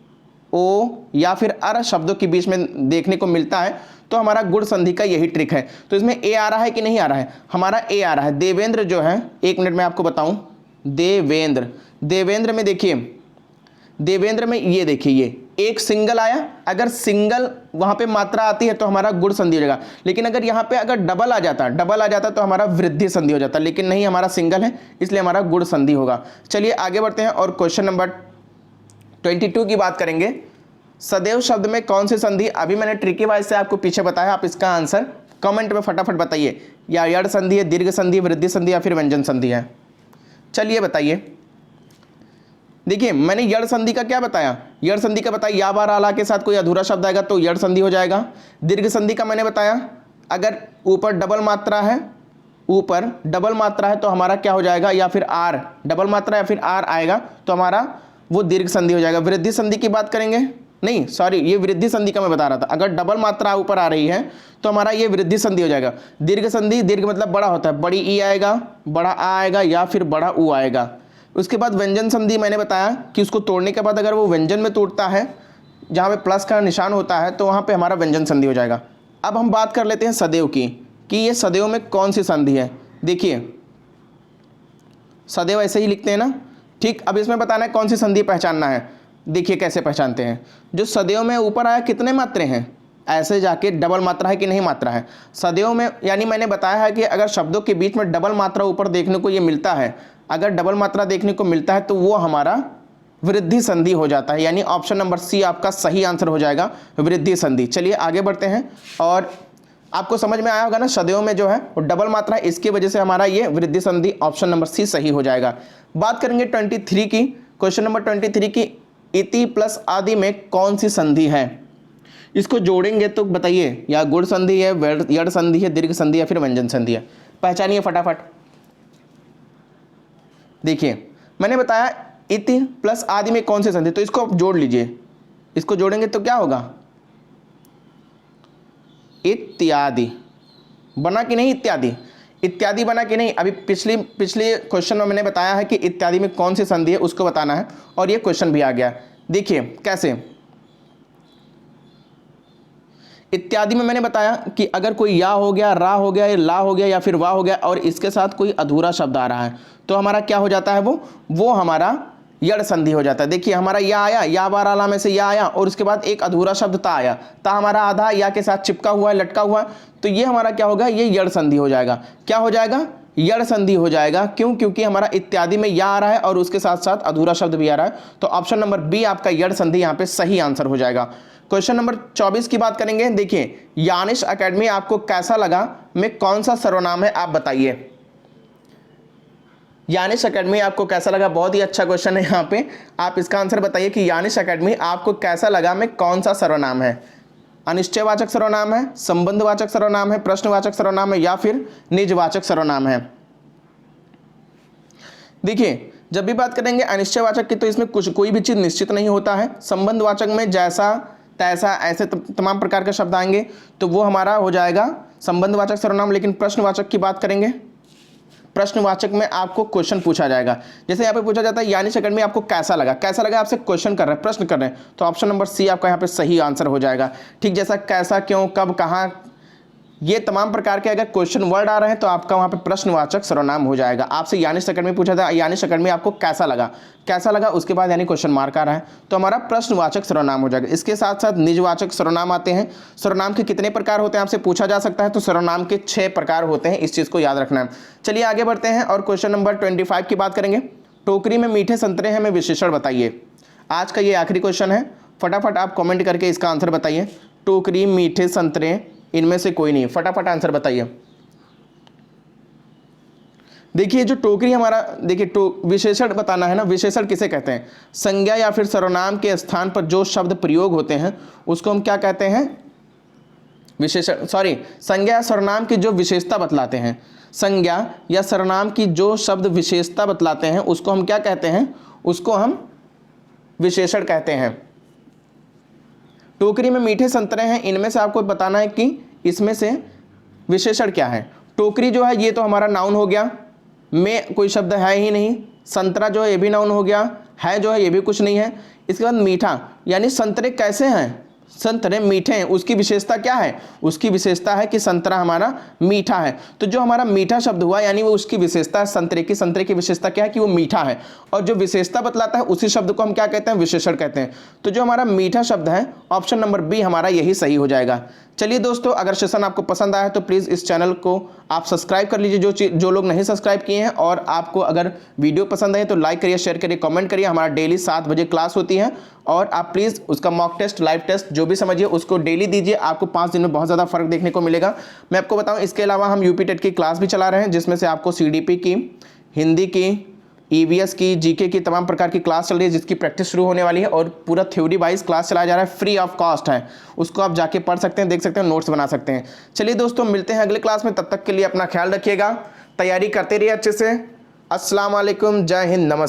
ओ या फिर अर शब्दों के बीच में देखने को मिलता है तो हमारा गुण संधि का यही ट्रिक है। तो इसमें ए आ रहा है कि नहीं आ रहा है? हमारा ए आ रहा है। देवेंद्र जो है, एक मिनट में आपको बताऊं, देवेंद्र, देवेंद्र में देखिए, देवेंद्र में ये देखिए ये एक सिंगल आया, अगर सिंगल वहां पे मात्रा आती है तो हमारा गुण संधि हो जाएगा, लेकिन अगर यहाँ पे अगर डबल आ जाता तो हमारा वृद्धि संधि हो जाता, लेकिन नहीं हमारा सिंगल है इसलिए हमारा गुण संधि होगा। चलिए आगे बढ़ते हैं और क्वेश्चन नंबर 22 की बात करेंगे। सदैव शब्द में कौन सी संधि, अभी मैंने ट्रिकी वाइज से आपको पीछे बताया, आप इसका आंसर कमेंट में फटाफट बताइए, या यड़ संधि है, दीर्घ संधि, वृद्धि संधि या फिर व्यंजन संधि है। चलिए बताइए। देखिए मैंने यड़ संधि का क्या बताया, यड़ संधि का बताया या बार आला के साथ कोई अधूरा शब्द आएगा तो यड़ संधि हो जाएगा। दीर्घ संधि का मैंने बताया अगर ऊपर डबल मात्रा है, ऊपर डबल मात्रा है तो हमारा क्या हो जाएगा, या फिर आर, डबल मात्रा या फिर आर आएगा तो हमारा वो दीर्घ संधि हो जाएगा। वृद्धि संधि की बात करेंगे, नहीं सॉरी ये वृद्धि संधि का मैं बता रहा था, अगर डबल मात्रा ऊपर आ रही है तो हमारा ये वृद्धि संधि हो जाएगा। दीर्घ संधि, दीर्घ मतलब बड़ा होता है, बड़ी ई आएगा, बड़ा आ आएगा या फिर बड़ा ऊ आएगा। उसके बाद व्यंजन संधि मैंने बताया कि उसको तोड़ने के बाद अगर वो व्यंजन में टूटता है, जहाँ पे प्लस का निशान होता है तो वहाँ पे हमारा व्यंजन संधि हो जाएगा। अब हम बात कर लेते हैं सदैव की, कि ये सदैव में कौन सी संधि है। देखिए सदैव ऐसे ही लिखते हैं ना, ठीक। अब इसमें बताना है कौन सी संधि पहचानना है। देखिए कैसे पहचानते हैं, जो सदैव में ऊपर आया कितने मात्रे हैं, ऐसे जाके डबल मात्रा है कि नहीं मात्रा है। सदैव में यानी मैंने बताया है कि अगर शब्दों के बीच में डबल मात्रा ऊपर देखने को ये मिलता है, अगर डबल मात्रा देखने को मिलता है तो वो हमारा वृद्धि संधि हो जाता है, यानी ऑप्शन नंबर सी आपका सही आंसर हो जाएगा, वृद्धि संधि। चलिए आगे बढ़ते हैं और आपको समझ में आया होगा ना, सदैव में जो है वो डबल मात्रा है, इसकी वजह से हमारा ये वृद्धि संधि ऑप्शन नंबर सी सही हो जाएगा। बात करेंगे 23 की, क्वेश्चन नंबर 23 की, इति प्लस आदि में कौन सी संधि है। इसको जोड़ेंगे तो बताइए, या गुण संधि है, यड़ संधि है, दीर्घ संधि या फिर व्यंजन संधि है, पहचानिए फटाफट। देखिए मैंने बताया इति प्लस आदि में कौन सी संधि, तो इसको आप जोड़ लीजिए, इसको जोड़ेंगे तो क्या होगा, इत्यादि बना कि नहीं, इत्यादि, इत्यादि बना कि नहीं। अभी पिछले क्वेश्चन में मैंने बताया है कि इत्यादि में कौन सी संधि है उसको बताना है, और ये क्वेश्चन भी आ गया। देखिए कैसे, इत्यादि में मैंने बताया कि अगर कोई या हो गया, रा हो गया, या ला हो गया या फिर वाह हो गया और इसके साथ कोई अधूरा शब्द आ रहा है तो हमारा क्या हो जाता है, वो हमारा यड़ संधि हो जाता है। देखिए हमारा या आया, या बार आला में से या आया और उसके बाद एक अधूरा शब्द ता आया, ता हमारा आधा या के साथ चिपका हुआ है, लटका हुआ है, तो ये हमारा क्या होगा, ये यड़ संधि हो जाएगा। क्या हो जाएगा, यड़ संधि हो जाएगा। क्यों, क्योंकि हमारा इत्यादि में या आ रहा है और उसके साथ साथ अधूरा शब्द भी आ रहा है, तो ऑप्शन नंबर बी आपका यड़ संधि यहाँ पे सही आंसर हो जाएगा। क्वेश्चन नंबर 24 की बात करेंगे। देखिए यानिश एकेडमी आपको कैसा लगा में कौन सा सर्वनाम है, आप बताइए। यानिश एकेडमी आपको कैसा लगा, बहुत ही अच्छा क्वेश्चन है यहाँ पे, आप इसका आंसर बताइए कि यानिश एकेडमी आपको कैसा लगा में कौन सा सर्वनाम है। अनिश्चयवाचक सर्वनाम है, संबंधवाचक सर्वनाम है, प्रश्नवाचक सर्वनाम है या फिर निजवाचक सर्वनाम है। देखिए जब भी बात करेंगे अनिश्चयवाचक की तो इसमें कोई भी चीज़ निश्चित नहीं होता है। संबंधवाचक में जैसा तैसा ऐसे तमाम प्रकार के शब्द आएंगे तो वो हमारा हो जाएगा संबंधवाचक सर्वनाम। लेकिन प्रश्नवाचक की बात करेंगे, प्रश्नवाचक में आपको क्वेश्चन पूछा जाएगा। जैसे यहाँ पे पूछा जाता है यानिश एकेडमी आपको कैसा लगा, कैसा लगा आपसे क्वेश्चन कर रहे हैं, प्रश्न कर रहे हैं, तो ऑप्शन नंबर सी आपका यहाँ पे सही आंसर हो जाएगा। ठीक, जैसा कैसा, क्यों, कब, कहाँ, ये तमाम प्रकार के अगर क्वेश्चन वर्ड आ रहे हैं तो आपका वहाँ पे प्रश्नवाचक सर्वनाम हो जाएगा। आपसे यानिश एकेडमी पूछा था यानिश एकेडमी आपको कैसा लगा, कैसा लगा उसके बाद यानी क्वेश्चन मार्क आ रहा है तो हमारा प्रश्नवाचक सर्वनाम हो जाएगा। इसके साथ साथ निजवाचक सर्वनाम आते हैं। सर्वनाम के कितने प्रकार होते हैं आपसे पूछा जा सकता है, तो सर्वनाम के 6 प्रकार होते हैं, इस चीज़ को याद रखना है। चलिए आगे बढ़ते हैं और क्वेश्चन नंबर 25 की बात करेंगे। टोकरी में मीठे संतरे हैं में विशेषण बताइए। आज का ये आखिरी क्वेश्चन है, फटाफट आप कमेंट करके इसका आंसर बताइए। टोकरी, मीठे संतरे, इनमें से कोई नहीं, फटाफट आंसर बताइए। देखिए जो टोकरी हमारा, देखिए विशेषण बताना है ना, विशेषण किसे कहते हैं, संज्ञा या फिर सर्वनाम के स्थान पर जो शब्द प्रयोग होते हैं उसको हम क्या कहते हैं, विशेषण, सॉरी संज्ञा या सर्वनाम की जो विशेषता बतलाते हैं, संज्ञा या सर्वनाम की जो शब्द विशेषता बतलाते हैं उसको हम क्या कहते हैं, उसको हम विशेषण कहते हैं। टोकरी में मीठे संतरे हैं, इनमें से आपको बताना है कि इसमें से विशेषण क्या है। टोकरी जो है ये तो हमारा नाउन हो गया, में कोई शब्द है ही नहीं। संतरा जो है ये भी नाउन हो गया, है जो है ये भी कुछ नहीं है। इसके बाद मीठा, यानी संतरे कैसे हैं, संतरे मीठे हैं, उसकी विशेषता क्या है? उसकी विशेषता है कि संतरा हमारा मीठा है। तो जो हमारा मीठा शब्द हुआ यानी वो उसकी विशेषता संतरे की विशेषता क्या है कि वो मीठा है, और जो विशेषता बतलाता है उसी शब्द को हम क्या कहते हैं? विशेषण कहते हैं। तो जो हमारा मीठा शब्द है ऑप्शन नंबर बी हमारा यही सही हो जाएगा। चलिए दोस्तों, अगर सेशन आपको पसंद आया तो प्लीज़ इस चैनल को आप सब्सक्राइब कर लीजिए, जो लोग नहीं सब्सक्राइब किए हैं, और आपको अगर वीडियो पसंद आए तो लाइक करिए, शेयर करिए, कमेंट करिए। हमारा डेली 7 बजे क्लास होती है, और आप प्लीज़ उसका मॉक टेस्ट, लाइव टेस्ट जो भी समझिए उसको डेली दीजिए। आपको 5 दिन में बहुत ज़्यादा फर्क देखने को मिलेगा। मैं आपको बताऊँ, इसके अलावा हम यूपी टेट की क्लास भी चला रहे हैं, जिसमें से आपको CDP की, हिंदी की, EVS की, GK की तमाम प्रकार की क्लास चल रही है, जिसकी प्रैक्टिस शुरू होने वाली है, और पूरा थ्योरी वाइज क्लास चलाया जा रहा है, फ्री ऑफ कॉस्ट है। उसको आप जाके पढ़ सकते हैं, देख सकते हैं, नोट्स बना सकते हैं। चलिए दोस्तों, मिलते हैं अगले क्लास में, तब तक के लिए अपना ख्याल रखिएगा, तैयारी करते रहिए अच्छे से। अस्सलाम वालेकुम, जय हिंद, नमस्ते।